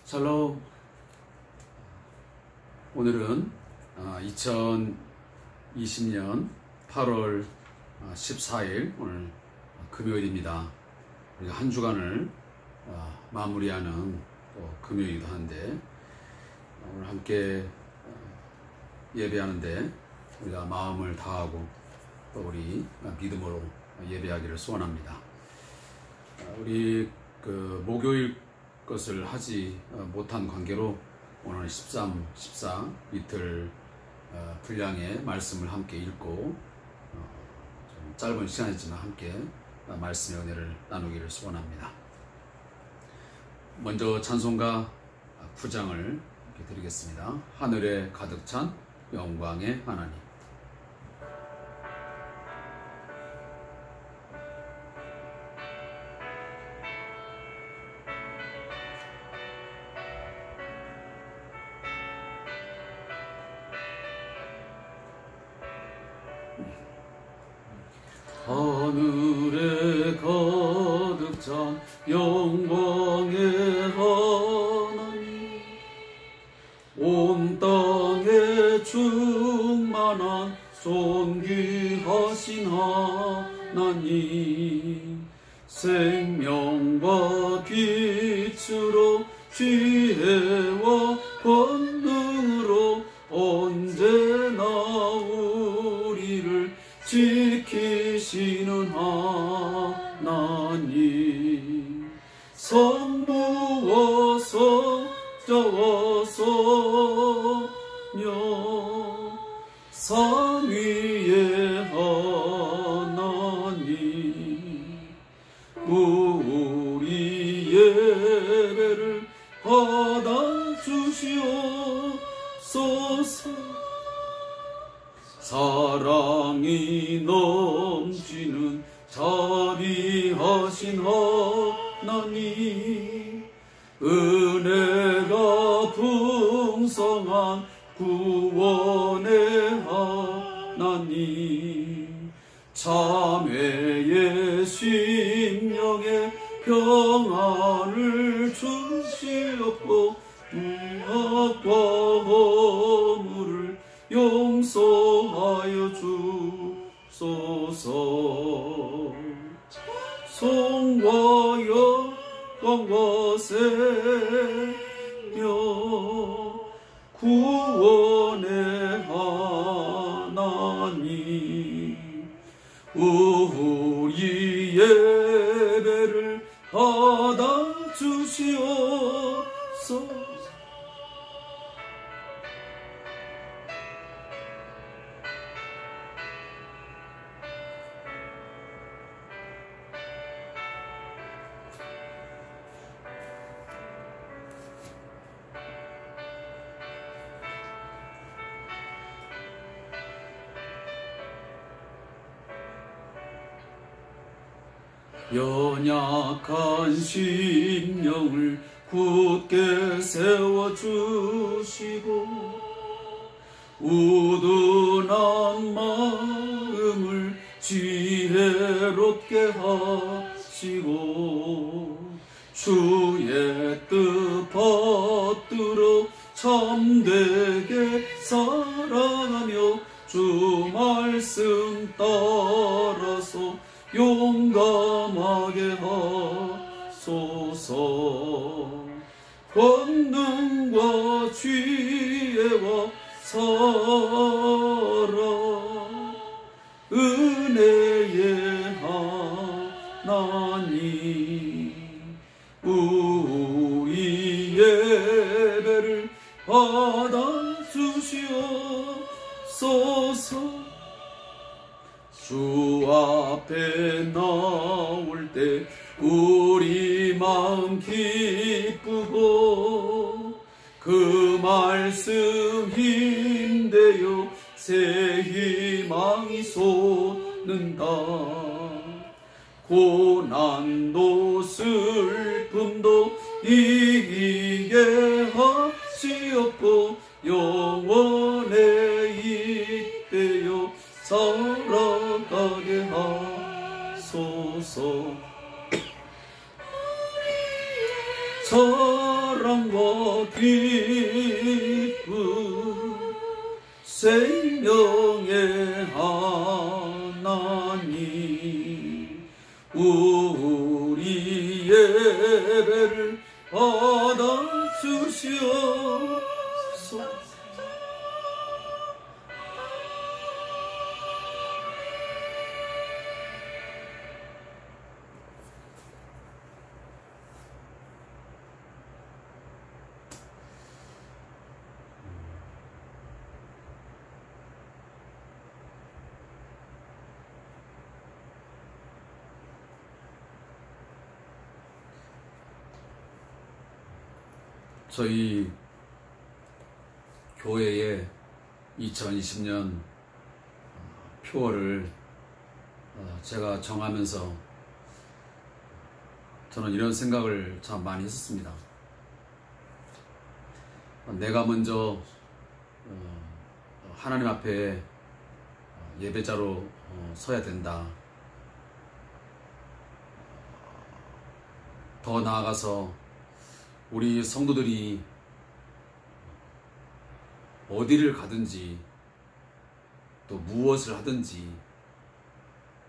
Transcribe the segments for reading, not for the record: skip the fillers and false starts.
샬롬. 오늘은 2020년 8월 14일 오늘 금요일입니다. 우리가 한 주간을 마무리하는 또 금요일이기도 한데 오늘 함께 예배하는데 우리가 마음을 다하고 또 우리 믿음으로 예배하기를 소원합니다. 우리 목요일 것을 하지 못한 관계로 오늘 13, 14 이틀 분량의 말씀을 함께 읽고 좀 짧은 시간이지만 함께 말씀의 은혜를 나누기를 소원합니다. 먼저 찬송가 9장을 드리겠습니다. 하늘에 가득 찬 영광의 하나님. 하늘에 가득 찬 영광의 하나님, 온 땅에 충만한 존귀하신 하나님, 생명과 빛으로 지혜와 권능으로 언제나 우리를 지키시는 하나님, 성부와 성자와 성령 삼위의 하나님, 우리 예배를 받아주시옵소서. 사랑이 넘치는 자비하신 하나님, 은혜가 풍성한 구원의 하나님, 참회의 심령에 평안을 주시옵고 죄악과 허물을 용서하여 주소서. 성과 영광과 생명 구원의 하나님, 우리 예배를 받아주시옵소서. 연약한 심령을 굳게 세워주시고 우둔한 마음을 지혜롭게 하시고 주의 뜻 받들어 참되게 살아가며 주 말씀 따라서 용감하게 하소서. 권능과 지혜와 사랑 은혜의 하나님, 우리 예배를 받아주시옵소서. 주 앞에 나올 때 우리 마음 기쁘고 그 말씀 힘대요 새 희망이 솟는다. 고난도 슬픔도 이기게 하시옵고 영원에 있대요 살아가게 하소서. 사랑 사랑과 기쁨 생명의 하나님 우리 예배를 받아주시옵소서. 저희 교회의 2020년 표어를 제가 정하면서 저는 이런 생각을 참 많이 했었습니다. 내가 먼저 하나님 앞에 예배자로 서야 된다. 더 나아가서 우리 성도들이 어디를 가든지 또 무엇을 하든지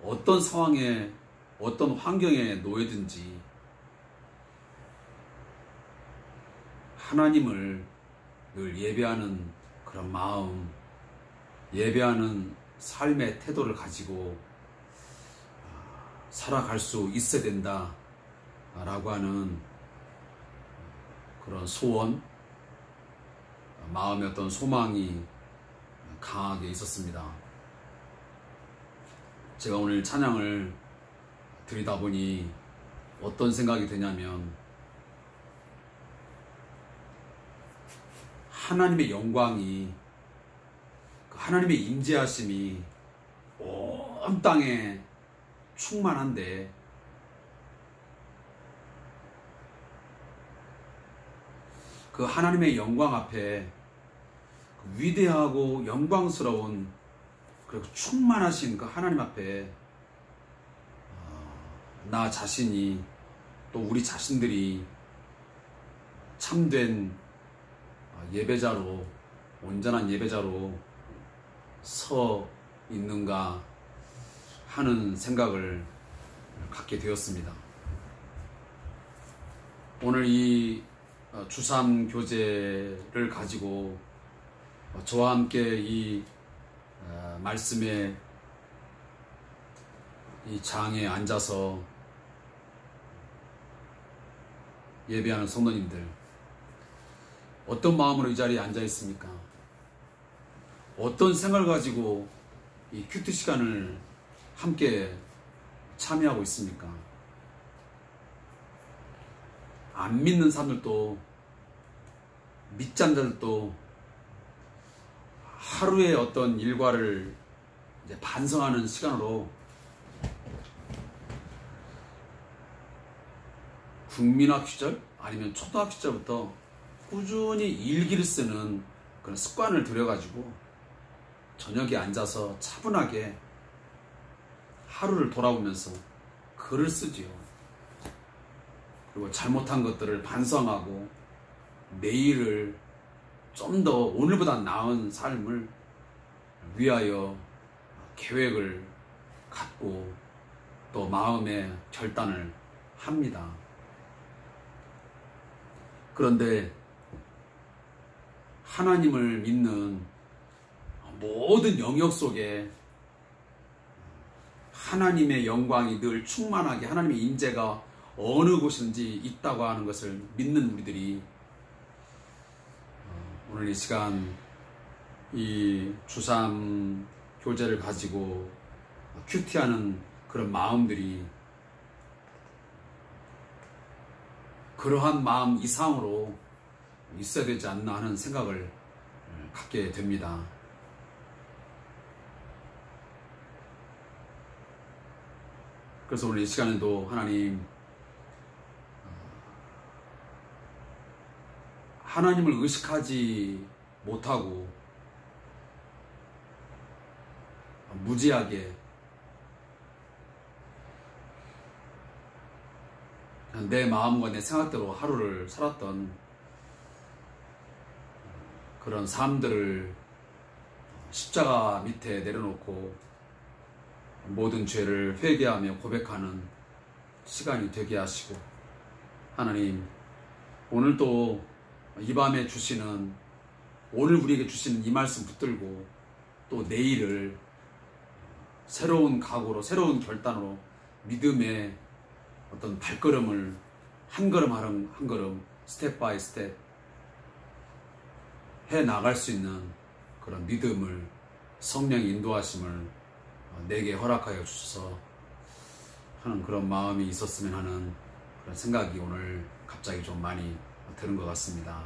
어떤 상황에 어떤 환경에 놓이든지 하나님을 늘 예배하는 그런 마음, 예배하는 삶의 태도를 가지고 살아갈 수 있어야 된다 라고 하는 그런 소원, 마음의 어떤 소망이 강하게 있었습니다. 제가 오늘 찬양을 드리다 보니 어떤 생각이 드냐면 하나님의 영광이, 하나님의 임재하심이 온 땅에 충만한데 그 하나님의 영광 앞에 위대하고 영광스러운 그리고 충만하신 그 하나님 앞에 나 자신이 또 우리 자신들이 참된 예배자로, 온전한 예배자로 서 있는가 하는 생각을 갖게 되었습니다. 오늘 이 주삼 교제를 가지고 저와 함께 이 말씀의 이 장에 앉아서 예배하는 성도님들, 어떤 마음으로 이 자리에 앉아 있습니까? 어떤 생각을 가지고 이 큐티 시간을 함께 참여하고 있습니까? 안 믿는 사람들도, 믿지 않는 자들도 하루의 어떤 일과를 이제 반성하는 시간으로 국민학교 시절 아니면 초등학교 시절부터 꾸준히 일기를 쓰는 그런 습관을 들여가지고 저녁에 앉아서 차분하게 하루를 돌아보면서 글을 쓰지요. 그리고 잘못한 것들을 반성하고 내일을 좀 더 오늘보다 나은 삶을 위하여 계획을 갖고 또 마음의 결단을 합니다. 그런데 하나님을 믿는 모든 영역 속에 하나님의 영광이 늘 충만하게, 하나님의 임재가 어느 곳인지 있다고 하는 것을 믿는 우리들이 오늘 이 시간 이 주삼 교제를 가지고 큐티하는 그런 마음들이 그러한 마음 이상으로 있어야 되지 않나 하는 생각을 갖게 됩니다. 그래서 오늘 이 시간에도 하나님, 하나님을 의식하지 못하고 무지하게 내 마음과 내 생각대로 하루를 살았던 그런 삶들을 십자가 밑에 내려놓고 모든 죄를 회개하며 고백하는 시간이 되게 하시고, 하나님 오늘도 이 밤에 주시는, 오늘 우리에게 주시는 이 말씀 붙들고 또 내일을 새로운 각오로, 새로운 결단으로 믿음의 어떤 발걸음을 한 걸음 한 걸음 스텝 바이 스텝 해 나갈 수 있는 그런 믿음을, 성령의 인도하심을 내게 허락하여 주셔서 하는 그런 마음이 있었으면 하는 그런 생각이 오늘 갑자기 좀 많이 드는 것 같습니다.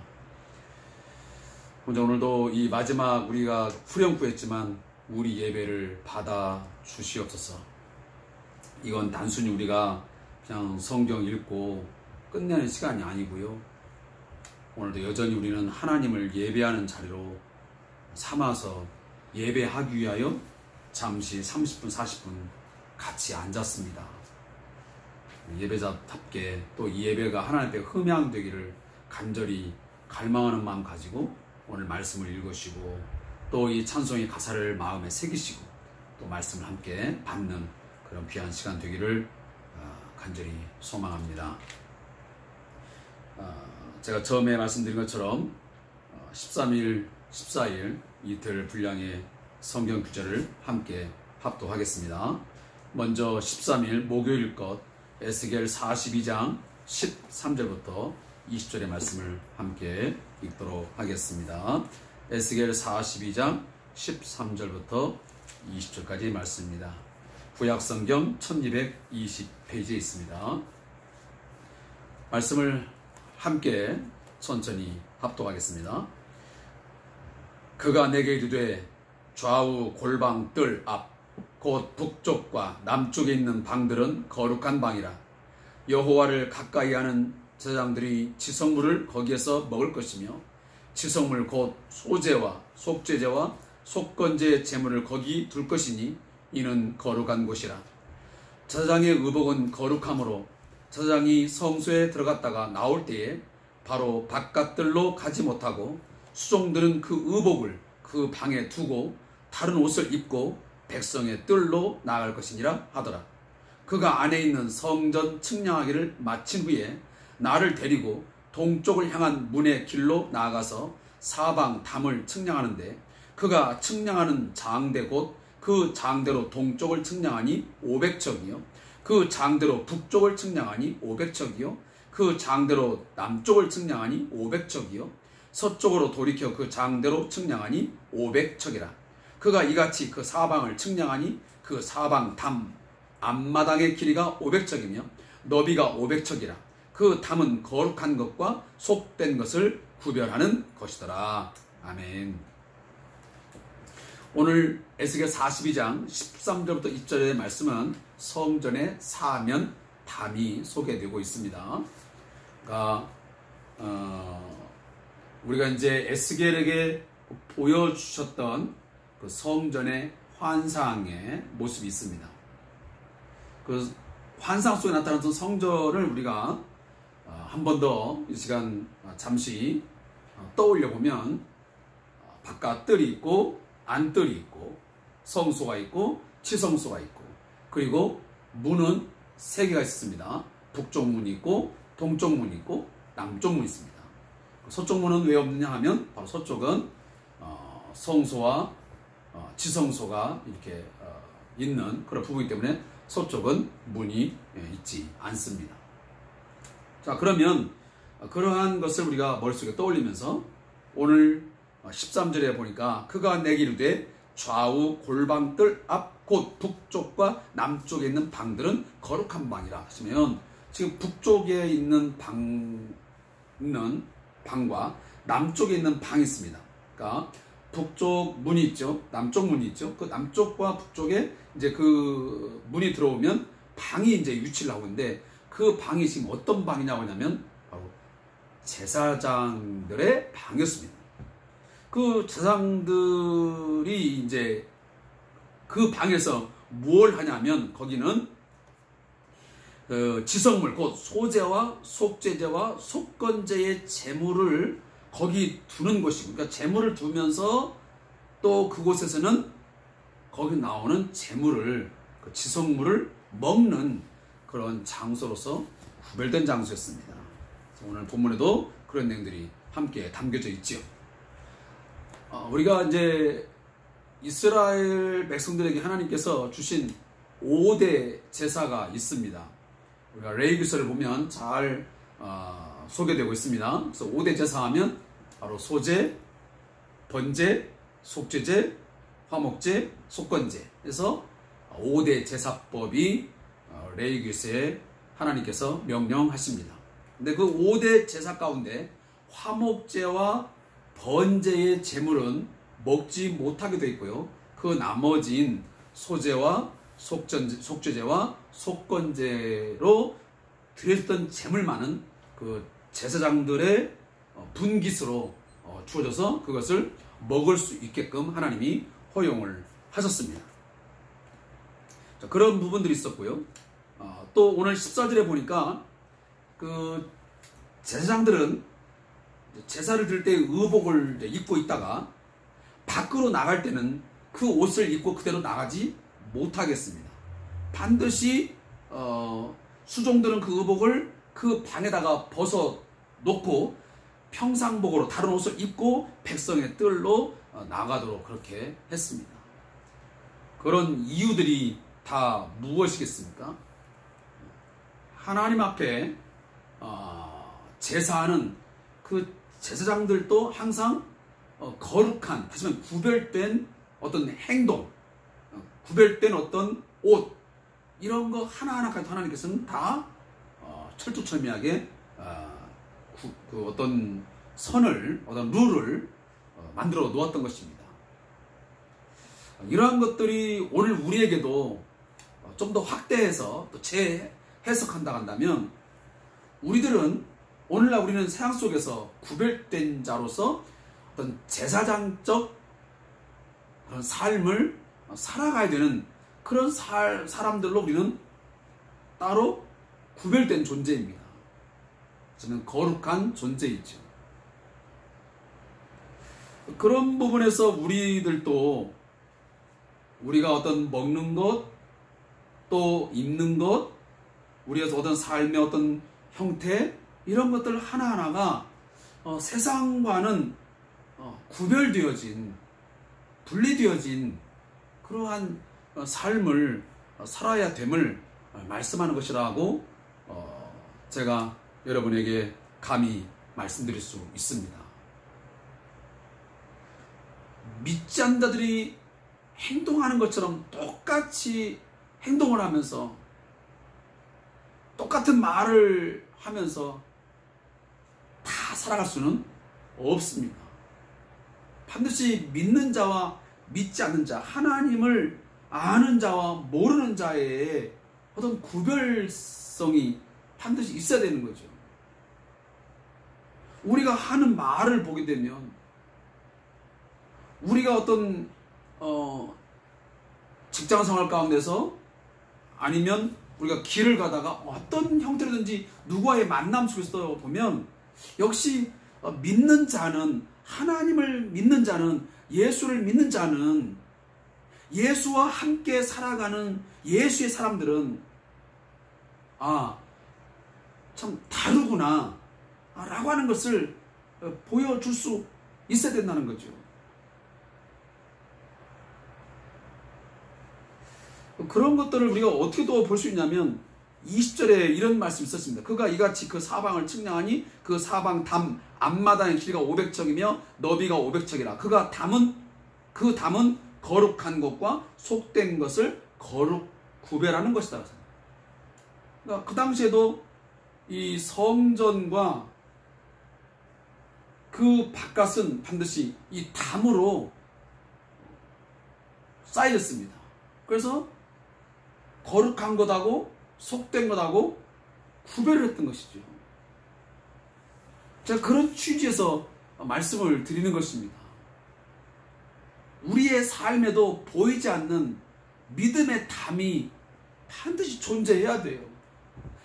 먼저 오늘도 이 마지막 우리가 후렴구했지만 우리 예배를 받아 주시옵소서. 이건 단순히 우리가 그냥 성경 읽고 끝내는 시간이 아니고요, 오늘도 여전히 우리는 하나님을 예배하는 자리로 삼아서 예배하기 위하여 잠시 30분 40분 같이 앉았습니다. 예배자답게 또 이 예배가 하나님 앞에 흠양되기를 간절히 갈망하는 마음 가지고 오늘 말씀을 읽으시고 또 이 찬송의 가사를 마음에 새기시고 또 말씀을 함께 받는 그런 귀한 시간 되기를 간절히 소망합니다. 제가 처음에 말씀드린 것처럼 13일, 14일 이틀 분량의 성경 구절을 함께 합독하겠습니다. 먼저 13일 목요일 것 에스겔 42장 13절부터 20절의 말씀을 함께 읽도록 하겠습니다. 에스겔 42장 13절부터 20절까지의 말씀입니다. 구약성경 1220페이지에 있습니다. 말씀을 함께 천천히 합독하겠습니다. 그가 내게 이르되 좌우 골방 뜰 앞 곧 북쪽과 남쪽에 있는 방들은 거룩한 방이라. 여호와를 가까이 하는 제사장들이 지성물을 거기에서 먹을 것이며 지성물 곧 소제와 속죄제와 속건제 제물을 거기 둘 것이니 이는 거룩한 곳이라. 제사장의 의복은 거룩함으로 제사장이 성소에 들어갔다가 나올 때에 바로 바깥들로 가지 못하고 수종들은 그 의복을 그 방에 두고 다른 옷을 입고 백성의 뜰로 나아갈 것이니라 하더라. 그가 안에 있는 성전 측량하기를 마친 후에 나를 데리고 동쪽을 향한 문의 길로 나아가서 사방 담을 측량하는데 그가 측량하는 장대 곧 그 장대로 동쪽을 측량하니 500척이요 그 장대로 북쪽을 측량하니 500척이요 그 장대로 남쪽을 측량하니 500척이요 서쪽으로 돌이켜 그 장대로 측량하니 500척이라. 그가 이같이 그 사방을 측량하니 그 사방 담 앞마당의 길이가 500척이며 너비가 500척이라. 그 담은 거룩한 것과 속된 것을 구별하는 것이더라. 아멘. 오늘 에스겔 42장 13절부터 20절의 말씀은 성전의 사면 담이 소개되고 있습니다. 그러니까 우리가 이제 에스겔에게 보여주셨던 그 성전의 환상의 모습이 있습니다. 그 환상 속에 나타났던 성전을 우리가 한 번 더 이 시간 잠시 떠올려 보면 바깥 뜰이 있고 안뜰이 있고 성소가 있고 치성소가 있고 그리고 문은 3개가 있습니다. 북쪽 문이 있고 동쪽 문이 있고 남쪽 문이 있습니다. 서쪽 문은 왜 없느냐 하면 바로 서쪽은 성소와 지성소가 이렇게 있는 그런 부분이기 때문에 서쪽은 문이 있지 않습니다. 자, 그러면 그러한 것을 우리가 머릿속에 떠올리면서 오늘 13절에 보니까 그가 내게 이르되 좌우 골방뜰 앞 곧 북쪽과 남쪽에 있는 방들은 거룩한 방이라 하시면 지금 북쪽에 있는 방과 남쪽에 있는 방이 있습니다. 그러니까 북쪽 문이 있죠. 남쪽 문이 있죠. 그 남쪽과 북쪽에 이제 그 문이 들어오면 방이 이제 위치를 하고 있는데 그 방이 지금 어떤 방이냐고 하냐면 바로 제사장들의 방이었습니다. 그 제사장들이 이제 그 방에서 무엇을 하냐면 거기는 지성물 곧 소제와 속죄제와 속건제의 제물을 거기 두는 것이고, 그러니까 제물을 두면서 또 그곳에서는 거기 나오는 제물을, 그 지성물을 먹는 그런 장소로서 구별된 장소였습니다. 오늘 본문에도 그런 내용들이 함께 담겨져 있지요. 우리가 이제 이스라엘 백성들에게 하나님께서 주신 5대 제사가 있습니다. 우리가 레위기서를 보면 잘 소개되고 있습니다. 그래서 5대 제사하면 바로 소제, 번제, 속죄제, 화목제, 속건제. 그래서 5대 제사법이 레위기서에 하나님께서 명령하십니다. 근데 그 5대 제사 가운데 화목제와 번제의 제물은 먹지 못하게 되어 있고요. 그 나머지인 소제와 속죄제와 속건제로 드렸던 제물만은 그 제사장들의 분깃으로 주어져서 그것을 먹을 수 있게끔 하나님이 허용을 하셨습니다. 자, 그런 부분들이 있었고요. 또 오늘 14절에 보니까 그 제사장들은 제사를 드릴 때 의복을 입고 있다가 밖으로 나갈 때는 그 옷을 입고 그대로 나가지 못하겠습니다. 반드시 수종들은 그 의복을 그 방에다가 벗어 놓고 평상복으로 다른 옷을 입고 백성의 뜰로 나가도록 그렇게 했습니다. 그런 이유들이 다 무엇이겠습니까? 하나님 앞에 제사하는 그 제사장들도 항상 거룩한, 다시 말하면 구별된 어떤 행동, 구별된 어떤 옷, 이런 거 하나하나까지 하나님께서는 다 철두철미하게 그 어떤 선을, 어떤 룰을 만들어 놓았던 것입니다. 이러한 것들이 오늘 우리에게도 좀 더 확대해서 또 재해석한다 한다면, 우리들은 오늘날 우리는 세상 속에서 구별된 자로서 어떤 제사장적 그런 삶을 살아가야 되는 그런 사람들로 우리는 따로 구별된 존재입니다. 저는 거룩한 존재이죠. 그런 부분에서 우리들도 우리가 어떤 먹는 것, 또 입는 것, 우리가 어떤 삶의 어떤 형태, 이런 것들 하나하나가 세상과는 구별되어진, 분리되어진 그러한 삶을 살아야 됨을 말씀하는 것이라고 제가 여러분에게 감히 말씀드릴 수 있습니다. 믿지 않는 자들이 행동하는 것처럼 똑같이 행동을 하면서 똑같은 말을 하면서 다 살아갈 수는 없습니다. 반드시 믿는 자와 믿지 않는 자, 하나님을 아는 자와 모르는 자의 어떤 구별성이 반드시 있어야 되는 거죠. 우리가 하는 말을 보게 되면, 우리가 어떤 직장생활 가운데서, 아니면 우리가 길을 가다가 어떤 형태로든지 누구와의 만남 속에서 보면, 역시 믿는 자는, 하나님을 믿는 자는, 예수를 믿는 자는, 예수와 함께 살아가는 예수의 사람들은 참 다르구나 라고 하는 것을 보여줄 수 있어야 된다는 거죠. 그런 것들을 우리가 어떻게 또 볼 수 있냐면, 20절에 이런 말씀이 있었습니다. 그가 이같이 그 사방을 측량하니 그 사방 담 앞마당의 길이가 500척이며 너비가 500척이라. 그 담은 거룩한 것과 속된 것을 구별하는 것이다. 그러니까 그 당시에도 이 성전과 그 바깥은 반드시 이 담으로 쌓여졌습니다. 그래서 거룩한 것하고 속된 것하고 구별을 했던 것이죠. 제가 그런 취지에서 말씀을 드리는 것입니다. 우리의 삶에도 보이지 않는 믿음의 담이 반드시 존재해야 돼요.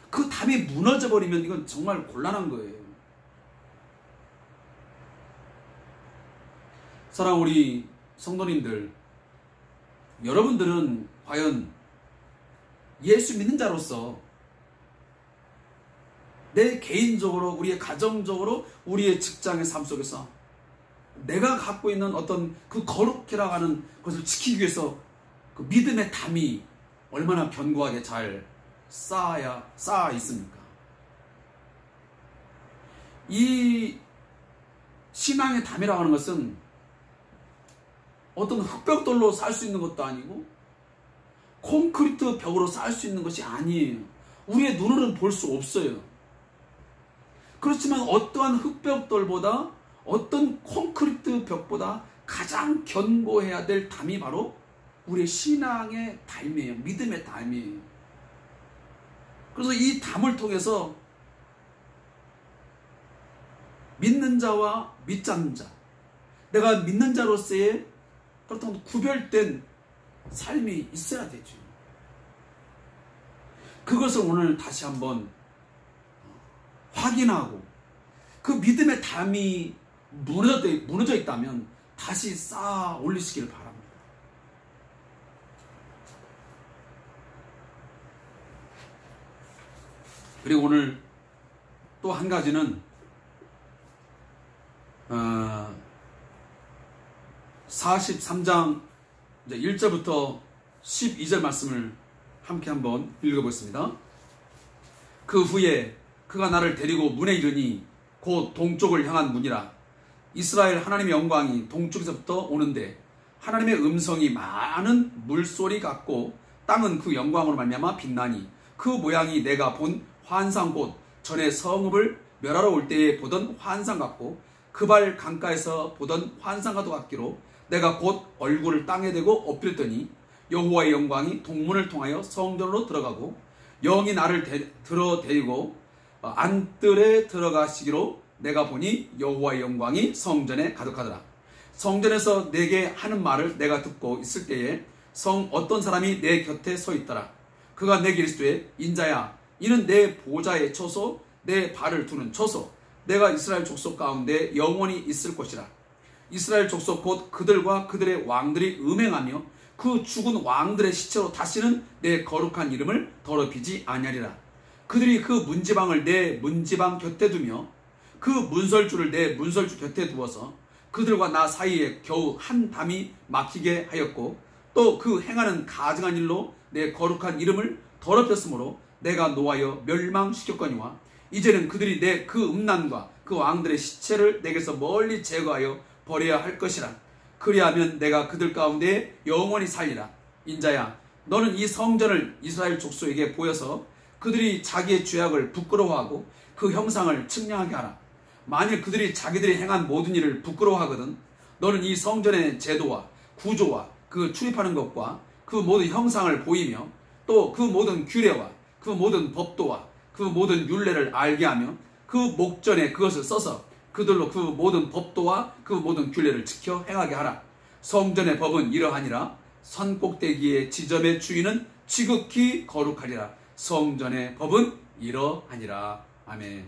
그 담이 무너져 버리면 이건 정말 곤란한 거예요. 사랑하는 우리 성도님들, 여러분들은 과연 예수 믿는 자로서 내 개인적으로, 우리의 가정적으로, 우리의 직장의 삶 속에서 내가 갖고 있는 어떤 그 거룩이라고 하는 것을 지키기 위해서 그 믿음의 담이 얼마나 견고하게 잘 쌓아 있습니까? 이 신앙의 담이라고 하는 것은 어떤 흙벽돌로 쌓을 수 있는 것도 아니고 콘크리트 벽으로 쌓을 수 있는 것이 아니에요. 우리의 눈으로는 볼 수 없어요. 그렇지만 어떠한 흙벽돌보다, 어떤 콘크리트 벽보다 가장 견고해야 될 담이 바로 우리의 신앙의 담이에요. 믿음의 담이에요. 그래서 이 담을 통해서 믿는 자와 믿지 않는 자, 내가 믿는 자로서의 그렇다고 구별된 삶이 있어야 되죠. 그것을 오늘 다시 한번 확인하고, 그 믿음의 담이 무너져 있다면 다시 쌓아 올리시길 바랍니다. 그리고 오늘 또 한 가지는 43장 1절부터 12절 말씀을 함께 한번 읽어보겠습니다. 그 후에 그가 나를 데리고 문에 이르니 곧 동쪽을 향한 문이라. 이스라엘 하나님의 영광이 동쪽에서부터 오는데 하나님의 음성이 많은 물소리 같고 땅은 그 영광으로 말미암아 빛나니 그 모양이 내가 본 환상 곧 전에 성읍을 멸하러 올 때에 보던 환상 같고 그발 강가에서 보던 환상과도 같기로 내가 곧 얼굴을 땅에 대고 엎드렸더니 여호와의 영광이 동문을 통하여 성전으로 들어가고 영이 나를 데리고 안뜰에 들어가시기로 내가 보니 여호와의 영광이 성전에 가득하더라. 성전에서 내게 하는 말을 내가 듣고 있을 때에 어떤 사람이 내 곁에 서 있더라. 그가 내게 이르시되 인자야, 이는 내 보좌의 처소, 내 발을 두는 처소, 내가 이스라엘 족속 가운데 영원히 있을 것이라. 이스라엘 족속 곧 그들과 그들의 왕들이 음행하며 그 죽은 왕들의 시체로 다시는 내 거룩한 이름을 더럽히지 아니하리라. 그들이 그 문지방을 내 문지방 곁에 두며 그 문설주를 내 문설주 곁에 두어서 그들과 나 사이에 겨우 한 담이 막히게 하였고 또 그 행하는 가증한 일로 내 거룩한 이름을 더럽혔으므로 내가 노하여 멸망시켰거니와 이제는 그들이 내 그 음란과 그 왕들의 시체를 내게서 멀리 제거하여 버려야 할 것이라. 그리하면 내가 그들 가운데 영원히 살리라. 인자야, 너는 이 성전을 이스라엘 족속에게 보여서 그들이 자기의 죄악을 부끄러워하고 그 형상을 측량하게 하라. 만일 그들이 자기들이 행한 모든 일을 부끄러워하거든 너는 이 성전의 제도와 구조와 그 출입하는 것과 그 모든 형상을 보이며 또 그 모든 규례와 그 모든 법도와 그 모든 율례를 알게 하며 그 목전에 그것을 써서 그들로 그 모든 법도와 그 모든 규례를 지켜 행하게 하라. 성전의 법은 이러하니라. 산꼭대기의 지점의 주인은 지극히 거룩하리라. 성전의 법은 이러하니라. 아멘.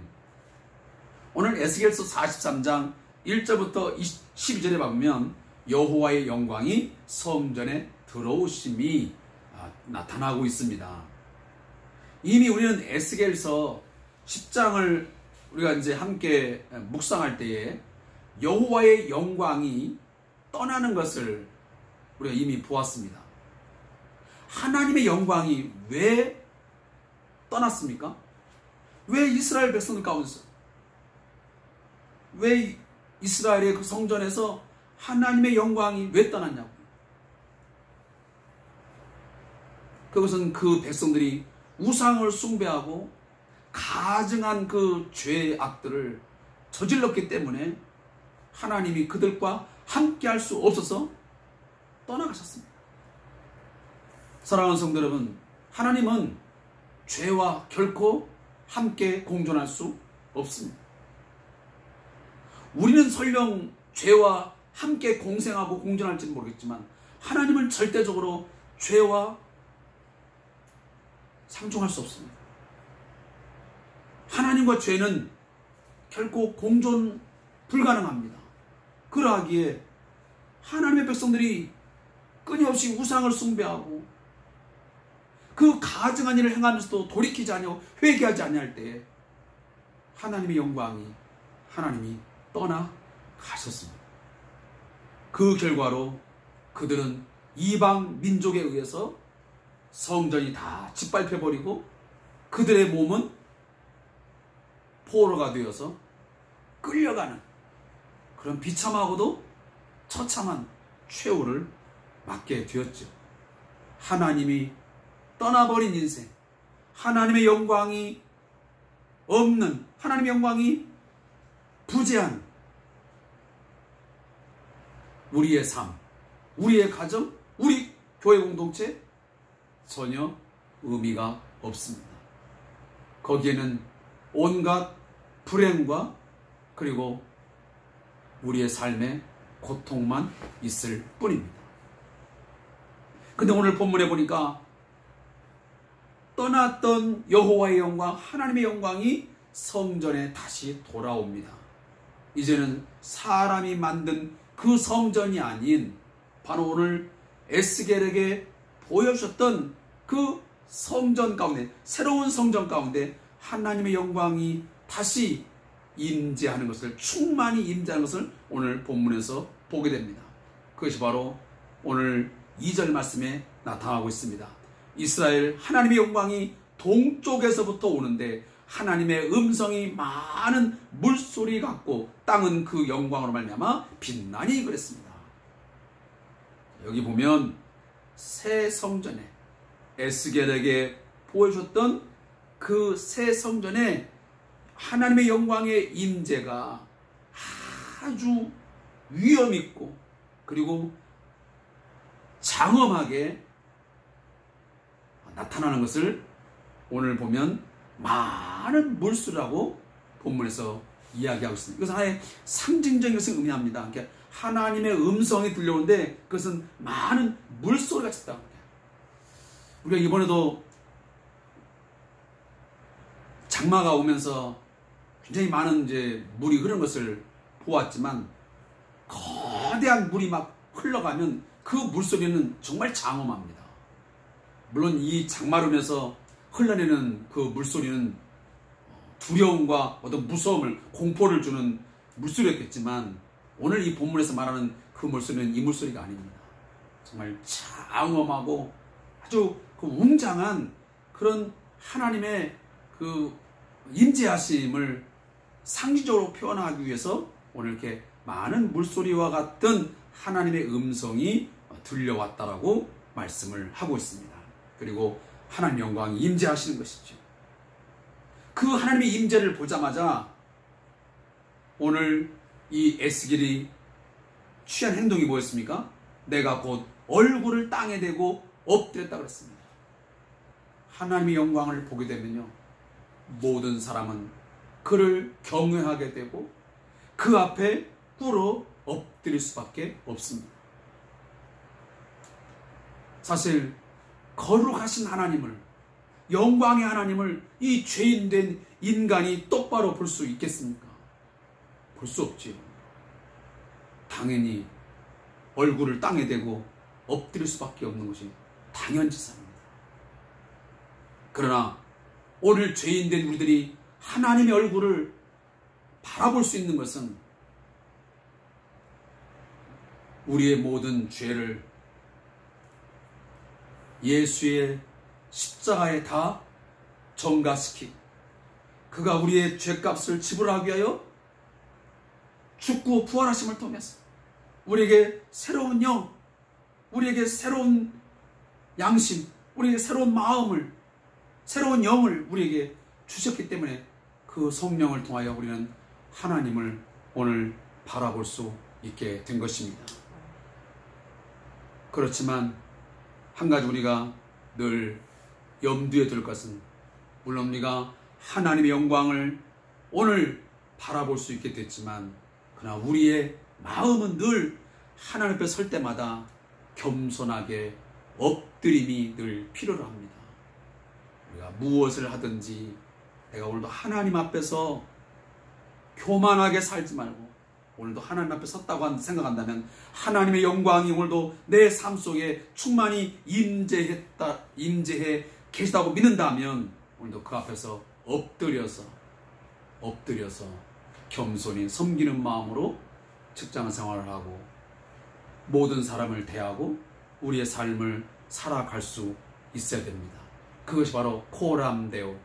오늘 에스겔서 43장 1절부터 12절에 보면 여호와의 영광이 성전에 들어오심이 나타나고 있습니다. 이미 우리는 에스겔서 10장을 우리가 이제 함께 묵상할 때에 여호와의 영광이 떠나는 것을 우리가 이미 보았습니다. 하나님의 영광이 왜 떠났습니까? 왜 이스라엘 백성들 가운데서, 왜 이스라엘의 그 성전에서 하나님의 영광이 왜 떠났냐고. 그것은 그 백성들이 우상을 숭배하고 가증한 그 죄악들을 저질렀기 때문에 하나님이 그들과 함께 할 수 없어서 떠나가셨습니다. 사랑하는 성도 여러분, 하나님은 죄와 결코 함께 공존할 수 없습니다. 우리는 설령 죄와 함께 공생하고 공존할지는 모르겠지만 하나님은 절대적으로 죄와 상종할 수 없습니다. 하나님과 죄는 결코 공존 불가능합니다. 그러하기에 하나님의 백성들이 끊임없이 우상을 숭배하고 그 가증한 일을 행하면서도 돌이키지 아니하고 회개하지 아니할 때에 하나님의 영광이 하나님이 떠나가셨습니다. 그 결과로 그들은 이방 민족에 의해서 성전이 다 짓밟혀버리고 그들의 몸은 포로가 되어서 끌려가는 그런 비참하고도 처참한 최후를 맞게 되었죠. 하나님이 떠나버린 인생, 하나님의 영광이 없는, 하나님의 영광이 부재한 우리의 삶, 우리의 가정, 우리 교회 공동체 전혀 의미가 없습니다. 거기에는 온갖 불행과 그리고 우리의 삶의 고통만 있을 뿐입니다. 근데 오늘 본문에 보니까 떠났던 여호와의 영광, 하나님의 영광이 성전에 다시 돌아옵니다. 이제는 사람이 만든 그 성전이 아닌 바로 오늘 에스겔에게 보여주셨던 그 성전 가운데, 새로운 성전 가운데 하나님의 영광이 다시 임재하는 것을, 충만히 임재하는 것을 오늘 본문에서 보게 됩니다. 그것이 바로 오늘 2절 말씀에 나타나고 있습니다. 이스라엘 하나님의 영광이 동쪽에서부터 오는데 하나님의 음성이 많은 물소리 같고 땅은 그 영광으로 말미암아 빛나니 그랬습니다. 여기 보면 새 성전에 에스겔에게 보여줬던 그 새 성전에 하나님의 영광의 임재가 아주 위엄 있고 그리고 장엄하게 나타나는 것을 오늘 보면 많은 물수라고 본문에서 이야기하고 있습니다. 이것은 하나의 상징적인 것을 의미합니다. 그러니까 하나님의 음성이 들려오는데 그것은 많은 물소리가 쳤다. 우리가 이번에도 장마가 오면서 굉장히 많은 이제 물이 흐르는 것을 보았지만 거대한 물이 막 흘러가면 그 물소리는 정말 장엄합니다. 물론 이 장마로 인해서 흘러내는 그 물소리는 두려움과 어떤 무서움을, 공포를 주는 물소리였겠지만 오늘 이 본문에서 말하는 그 물소리는 이 물소리가 아닙니다. 정말 장엄하고 아주 그 웅장한 그런 하나님의 그 임재하심을 상징적으로 표현하기 위해서 오늘 이렇게 많은 물소리와 같은 하나님의 음성이 들려왔다라고 말씀을 하고 있습니다. 그리고 하나님 영광이 임재하시는 것이죠. 그 하나님의 임재를 보자마자 오늘 이 에스겔이 취한 행동이 뭐였습니까? 내가 곧 얼굴을 땅에 대고 엎드렸다 그랬습니다. 하나님의 영광을 보게 되면요, 모든 사람은 그를 경외하게 되고 그 앞에 꿇어 엎드릴 수밖에 없습니다. 사실 거룩하신 하나님을, 영광의 하나님을 이 죄인된 인간이 똑바로 볼 수 있겠습니까? 볼 수 없지요. 당연히 얼굴을 땅에 대고 엎드릴 수밖에 없는 것이 당연지사입니다. 그러나 오늘 죄인된 우리들이 하나님의 얼굴을 바라볼 수 있는 것은 우리의 모든 죄를 예수의 십자가에 다 전가시키고 그가 우리의 죄값을 지불하기 위하여 죽고 부활하심을 통해서 우리에게 새로운 영, 우리에게 새로운 양심, 우리에게 새로운 마음을, 새로운 영을 우리에게 주셨기 때문에 그 성령을 통하여 우리는 하나님을 오늘 바라볼 수 있게 된 것입니다. 그렇지만 한 가지 우리가 늘 염두에 둘 것은, 물론 우리가 하나님의 영광을 오늘 바라볼 수 있게 됐지만 그러나 우리의 마음은 늘 하나님 앞에 설 때마다 겸손하게 엎드림이 늘 필요로 합니다. 우리가 무엇을 하든지 내가 오늘도 하나님 앞에서 교만하게 살지 말고 오늘도 하나님 앞에 섰다고 생각한다면 하나님의 영광이 오늘도 내 삶 속에 충만히 임재해 계시다고 믿는다면 오늘도 그 앞에서 엎드려서 겸손히 섬기는 마음으로 직장 생활을 하고 모든 사람을 대하고 우리의 삶을 살아갈 수 있어야 됩니다. 그것이 바로 코람데오,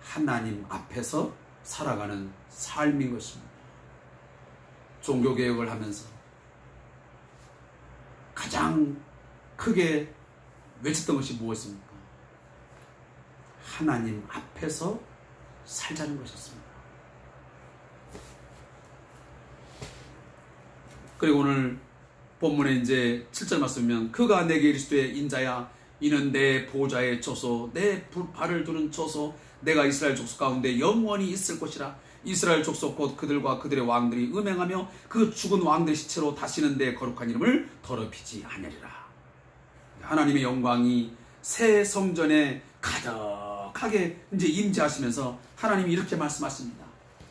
하나님 앞에서 살아가는 삶인 것입니다. 종교개혁을 하면서 가장 크게 외쳤던 것이 무엇입니까? 하나님 앞에서 살자는 것이었습니다. 그리고 오늘 본문에 이제 7절 말씀이면 그가 내게 이르시되 인자야 이는 내 보좌의 처소 내 발을 두는 처소 내가 이스라엘 족속 가운데 영원히 있을 것이라. 이스라엘 족속 곧 그들과 그들의 왕들이 음행하며 그 죽은 왕들의 시체로 다시는 내 거룩한 이름을 더럽히지 아니하리라. 하나님의 영광이 새 성전에 가득하게 이제 임재하시면서 하나님이 이렇게 말씀하십니다.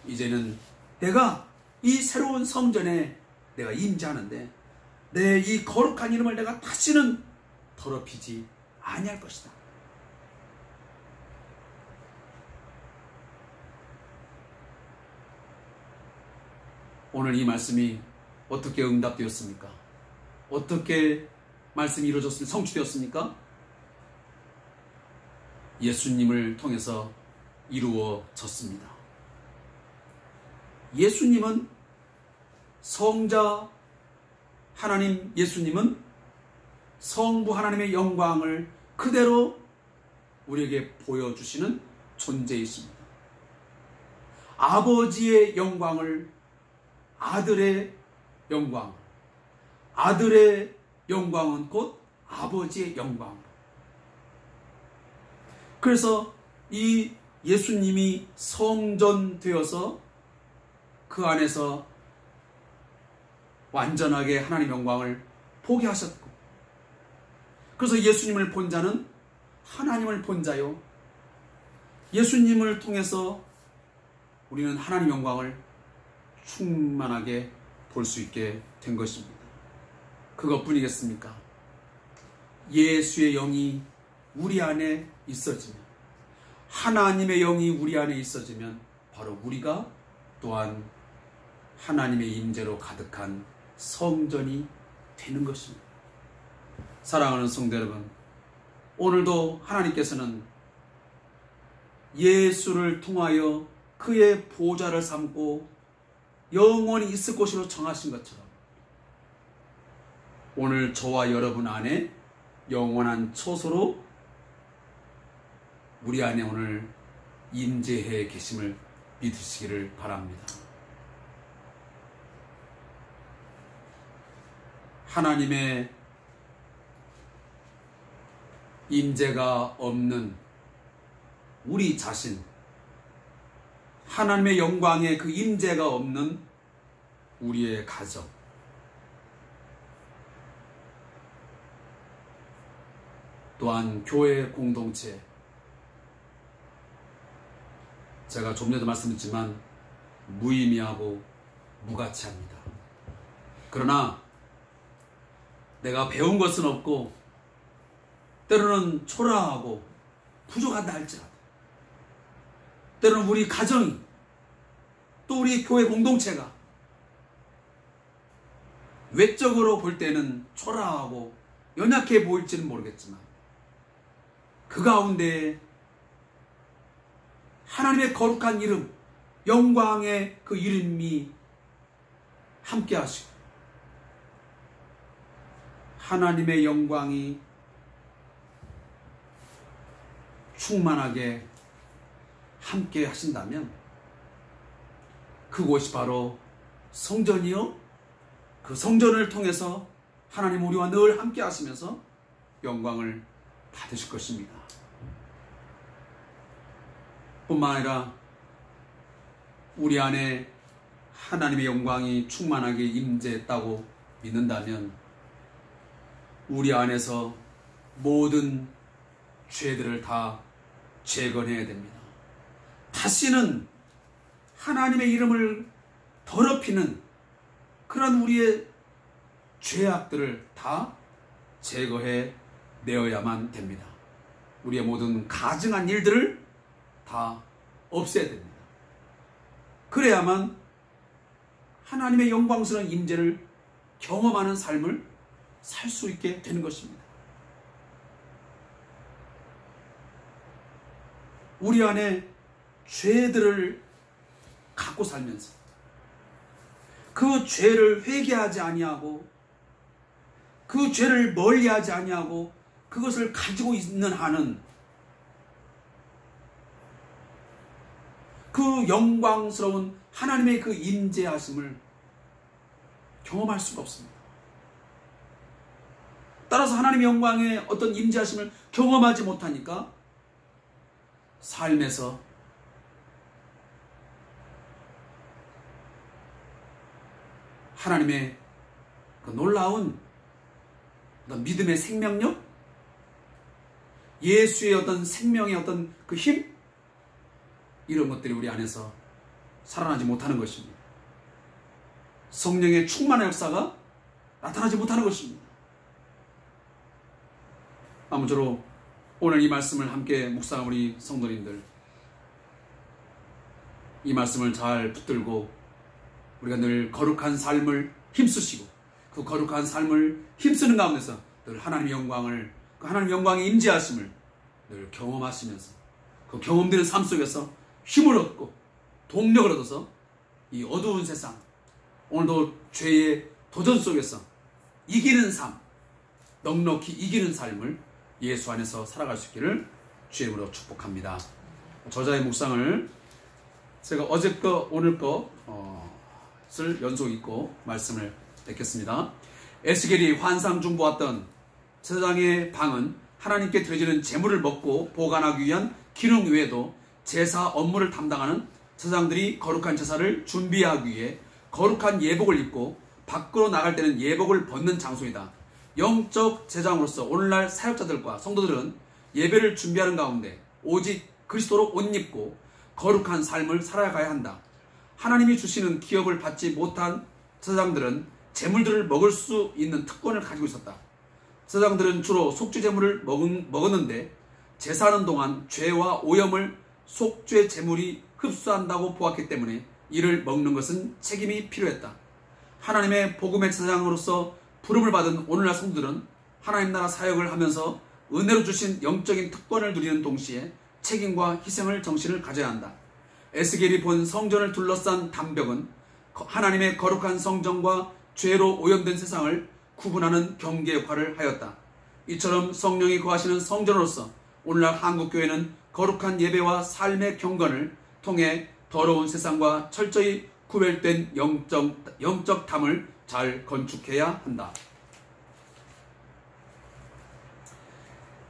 이제는 내가 이 새로운 성전에 내가 임재하는데 내 이 거룩한 이름을 내가 다시는 더럽히지 아니할 것이다. 오늘 이 말씀이 어떻게 응답되었습니까? 어떻게 말씀이 이루어졌습니까? 성취되었습니까? 예수님을 통해서 이루어졌습니다. 예수님은 성자 하나님, 예수님은 성부 하나님의 영광을 그대로 우리에게 보여주시는 존재이십니다. 아버지의 영광을 아들의 영광, 아들의 영광은 곧 아버지의 영광. 그래서 이 예수님이 성전되어서 그 안에서 완전하게 하나님 영광을 보게 하셨고, 그래서 예수님을 본 자는 하나님을 본 자요, 예수님을 통해서 우리는 하나님 영광을 충만하게 볼 수 있게 된 것입니다. 그것뿐이겠습니까? 예수의 영이 우리 안에 있어지면, 하나님의 영이 우리 안에 있어지면 바로 우리가 또한 하나님의 임재로 가득한 성전이 되는 것입니다. 사랑하는 성도 여러분, 오늘도 하나님께서는 예수를 통하여 그의 보좌를 삼고 영원히 있을 곳으로 정하신 것처럼 오늘 저와 여러분 안에 영원한 처소로 우리 안에 오늘 임재해 계심을 믿으시기를 바랍니다. 하나님의 임재가 없는 우리 자신, 하나님의 영광의 그 임재가 없는 우리의 가정, 또한 교회 공동체, 제가 좀 전에도 말씀드렸지만 무의미하고 무가치합니다. 그러나 내가 배운 것은 없고 때로는 초라하고 부족하다 할지라도, 때로는 우리 가정이 또 우리 교회 공동체가 외적으로 볼 때는 초라하고 연약해 보일지는 모르겠지만 그 가운데 하나님의 거룩한 이름, 영광의 그 이름이 함께 하시고 하나님의 영광이 충만하게 함께 하신다면 그곳이 바로 성전이요, 그 성전을 통해서 하나님 우리와 늘 함께 하시면서 영광을 받으실 것입니다. 뿐만 아니라 우리 안에 하나님의 영광이 충만하게 임재했다고 믿는다면 우리 안에서 모든 죄들을 다 재건해야 됩니다. 다시는 하나님의 이름을 더럽히는 그런 우리의 죄악들을 다 제거해 내어야만 됩니다. 우리의 모든 가증한 일들을 다 없애야 됩니다. 그래야만 하나님의 영광스러운 임재를 경험하는 삶을 살 수 있게 되는 것입니다. 우리 안에 죄들을 갖고 살면서 그 죄를 회개하지 아니하고 그 죄를 멀리하지 아니하고 그것을 가지고 있는 한은 그 영광스러운 하나님의 그 임재하심을 경험할 수가 없습니다. 따라서 하나님의 영광의 어떤 임재하심을 경험하지 못하니까 삶에서 하나님의 그 놀라운 어떤 믿음의 생명력, 예수의 어떤 생명의 어떤 그 힘, 이런 것들이 우리 안에서 살아나지 못하는 것입니다. 성령의 충만한 역사가 나타나지 못하는 것입니다. 아무쪼록 오늘 이 말씀을 함께 묵상한 우리 성도님들, 이 말씀을 잘 붙들고 우리가 늘 거룩한 삶을 힘쓰시고 그 거룩한 삶을 힘쓰는 가운데서 늘 하나님의 영광을, 그 하나님의 영광의 임재하심을 늘 경험하시면서 그 경험되는 삶 속에서 힘을 얻고 동력을 얻어서 이 어두운 세상, 오늘도 죄의 도전 속에서 이기는 삶, 넉넉히 이기는 삶을 예수 안에서 살아갈 수 있기를 주의 이름으로 축복합니다. 저자의 묵상을 제가 어제 거 오늘 것을 연속 읽고 말씀을 맺겠습니다. 에스겔이 환상 중 보았던 제사장의 방은 하나님께 드려지는 제물을 먹고 보관하기 위한 기능 외에도 제사 업무를 담당하는 제사장들이 거룩한 제사를 준비하기 위해 거룩한 예복을 입고 밖으로 나갈 때는 예복을 벗는 장소이다. 영적 제사장으로서 오늘날 사역자들과 성도들은 예배를 준비하는 가운데 오직 그리스도로 옷 입고 거룩한 삶을 살아가야 한다. 하나님이 주시는 기업을 받지 못한 제사장들은 제물들을 먹을 수 있는 특권을 가지고 있었다. 제사장들은 주로 속죄 제물을 먹었는데 제사하는 동안 죄와 오염을 속죄 제물이 흡수한다고 보았기 때문에 이를 먹는 것은 책임이 필요했다. 하나님의 복음의 제사장으로서 부름을 받은 오늘날 성도들은 하나님 나라 사역을 하면서 은혜로 주신 영적인 특권을 누리는 동시에 책임과 희생을 정신을 가져야 한다. 에스겔이 본 성전을 둘러싼 담벽은 하나님의 거룩한 성전과 죄로 오염된 세상을 구분하는 경계 역할을 하였다. 이처럼 성령이 거하시는 성전으로서 오늘날 한국교회는 거룩한 예배와 삶의 경건을 통해 더러운 세상과 철저히 구별된 영적 담을 잘 건축해야 한다.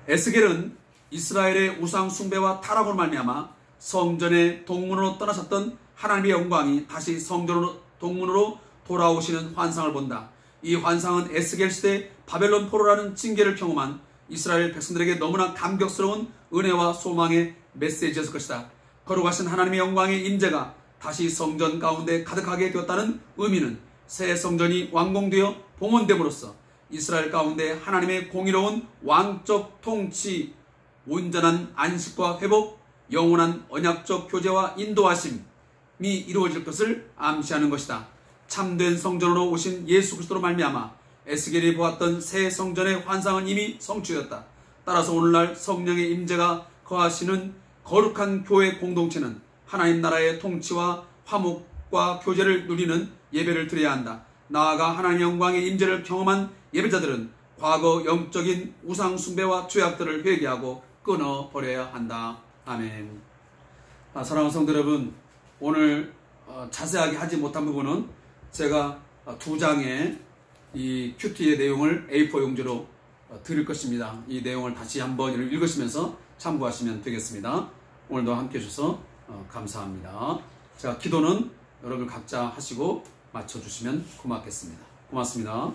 에스겔은 이스라엘의 우상 숭배와 타락으로 말미암아 성전의 동문으로 떠나셨던 하나님의 영광이 다시 성전으로 동문으로 돌아오시는 환상을 본다. 이 환상은 에스겔 시대 바벨론 포로라는 징계를 경험한 이스라엘 백성들에게 너무나 감격스러운 은혜와 소망의 메시지였을 것이다. 거룩하신 하나님의 영광의 임재가 다시 성전 가운데 가득하게 되었다는 의미는 새 성전이 완공되어 봉헌됨으로써 이스라엘 가운데 하나님의 공의로운 왕적 통치, 온전한 안식과 회복, 영원한 언약적 교제와 인도하심이 이루어질 것을 암시하는 것이다. 참된 성전으로 오신 예수 그리스도로 말미암아 에스겔이 보았던 새 성전의 환상은 이미 성취되었다. 따라서 오늘날 성령의 임재가 거하시는 거룩한 교회 공동체는 하나님 나라의 통치와 화목과 교제를 누리는 예배를 드려야 한다. 나아가 하나님의 영광의 임재를 경험한 예배자들은 과거 영적인 우상 숭배와 죄악들을 회개하고 끊어버려야 한다. 아멘. 사랑하는 성도 여러분, 오늘 자세하게 하지 못한 부분은 제가 2장의 이 큐티의 내용을 A4 용지로 드릴 것입니다. 이 내용을 다시 한번 읽으시면서 참고하시면 되겠습니다. 오늘도 함께 해주셔서 감사합니다. 자, 기도는 여러분 각자 하시고 맞춰주시면 고맙겠습니다. 고맙습니다.